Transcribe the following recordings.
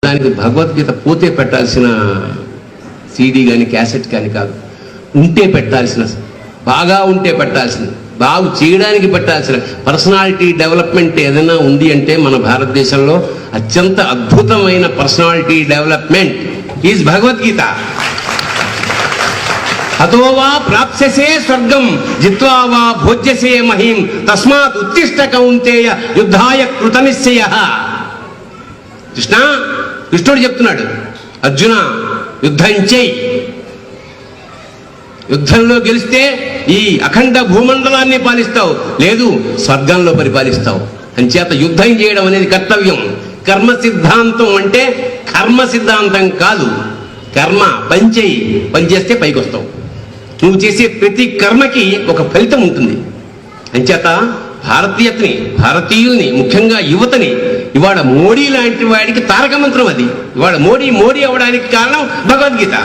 దానికి భగవద్గీత పోతే పెట్టాల్సిన సీడీ కానీ క్యాసెట్ కానీ కాదు, ఉంటే పెట్టాల్సిన, బాగా ఉంటే పెట్టాల్సిన, బాగు చేయడానికి పెట్టాల్సిన పర్సనాలిటీ డెవలప్మెంట్ ఏదైనా ఉంది అంటే మన భారతదేశంలో అత్యంత అద్భుతమైన పర్సనాలిటీ డెవలప్మెంట్ ఈజ్ భగవద్గీత. హతోవా ప్రాప్స్యసే స్వర్గం జిత్వా వా భోజ్యసే మహీం తస్మాత్ ఉత్తిష్ట కౌంతేయ యుద్ధాయ కృతనిశ్చయః. కృష్ణుడు చెప్తున్నాడు, అర్జున యుద్ధం చెయ్యి, యుద్ధంలో గెలిస్తే ఈ అఖండ భూమండలాన్ని పాలిస్తావు, లేదు స్వర్గంలో పరిపాలిస్తావు. అంచేత యుద్ధం చేయడం అనేది కర్తవ్యం. కర్మ సిద్ధాంతం అంటే కర్మ సిద్ధాంతం కాదు, కర్మ పనిచేయి, పనిచేస్తే పైకి వస్తావు. నువ్వు చేసే ప్రతి కర్మకి ఒక ఫలితం ఉంటుంది. అంచేత భారతీయతని, భారతీయుల్ని, ముఖ్యంగా యువతని ఇవాళ మోడీ లాంటి వాడికి తారక మంత్రం అది. ఇవాళ మోడీ అవ్వడానికి కారణం భగవద్గీత.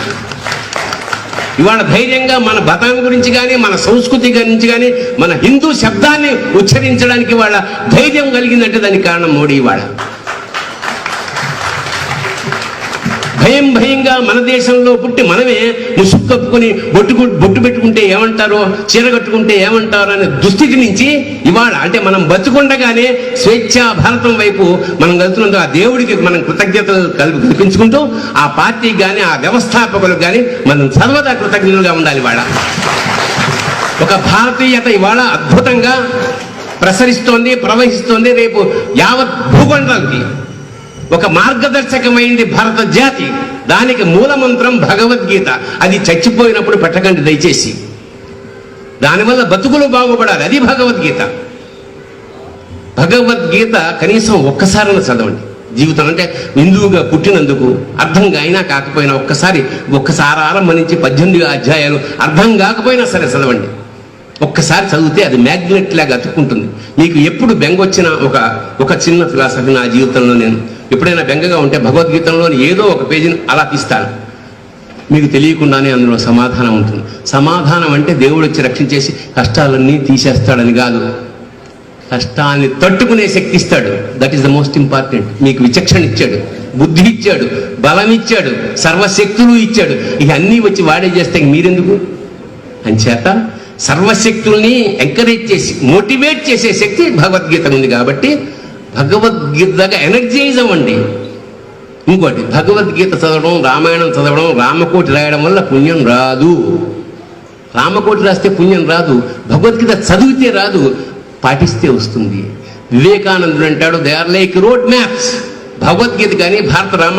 ఇవాళ ధైర్యంగా మన మతం గురించి కానీ, మన సంస్కృతి గురించి కానీ, మన హిందూ శబ్దాన్ని ఉచ్చరించడానికి వాళ్ళ ధైర్యం కలిగిందంటే దానికి కారణం మోడీ. ఇవాళ భయంగా మన దేశంలో పుట్టి మనమే ముసుగు కప్పుకొని బొట్టు పెట్టుకుంటే ఏమంటారో, చీర కట్టుకుంటే ఏమంటారో అనే దుస్థితి నుంచి ఇవాళ అంటే మనం బతుకుండగానే స్వేచ్ఛా భారతం వైపు మనం వెళ్తున్నందుకు ఆ దేవుడికి మనం కృతజ్ఞతలు కల్పించుకుంటూ, ఆ పార్టీకి కానీ ఆ వ్యవస్థాపకులకు కానీ మనం సర్వదా కృతజ్ఞతలుగా ఉండాలి. ఇవాళ ఒక భారతీయత ఇవాళ అద్భుతంగా ప్రసరిస్తోంది, ప్రవహిస్తోంది. రేపు యావత్ భూఖండానికి ఒక మార్గదర్శకమైంది భారత జాతి. దానికి మూలమంత్రం భగవద్గీత. అది చచ్చిపోయినప్పుడు పెట్టకండి దయచేసి. దానివల్ల బతుకులు బాగుపడాలి, అది భగవద్గీత. భగవద్గీత కనీసం ఒక్కసారైనా చదవండి జీవితం. అంటే హిందువుగా పుట్టినందుకు అర్థం అయినా కాకపోయినా ఒక్కసారి ఆరంభించి 18 అధ్యాయాలు అర్థం కాకపోయినా సరే చదవండి. ఒక్కసారి చదివితే అది మ్యాగ్నెట్ లాగా అతుక్కుంటుంది. మీకు ఎప్పుడు బెంగ వచ్చినా ఒక చిన్న ఫిలాసఫీ నా జీవితంలో నేను ఎప్పుడైనా బెంగగా ఉంటే భగవద్గీతలోని ఏదో ఒక పేజీని అలా తీస్తాను. మీకు తెలియకుండానే అందులో సమాధానం ఉంటుంది. సమాధానం అంటే దేవుడు వచ్చి రక్షించేసి కష్టాలన్నీ తీసేస్తాడని కాదు, కష్టాన్ని తట్టుకునే శక్తి ఇస్తాడు. That is the most important. మీకు విచక్షణ ఇచ్చాడు, బుద్ధి ఇచ్చాడు, బలం ఇచ్చాడు, సర్వశక్తులు ఇచ్చాడు. ఇవన్నీ వచ్చి వాడే చేస్తే మీరెందుకు? అంచేత సర్వశక్తుల్ని ఎంకరేజ్ చేసి మోటివేట్ చేసే శక్తి భగవద్గీత ఉంది. కాబట్టి భగవద్గీతగా ఎనర్జైజ్ అవ్వండి. ఇంకోటి, భగవద్గీత చదవడం, రామాయణం చదవడం, రామకోటి రాయడం వల్ల పుణ్యం రాదు. రామకోటి రాస్తే పుణ్యం రాదు, భగవద్గీత చదివితే రాదు, పాటిస్తే వస్తుంది. వివేకానందుడు అంటాడు, they are like road maps. Bhagavad Gita కానీ భారత రామ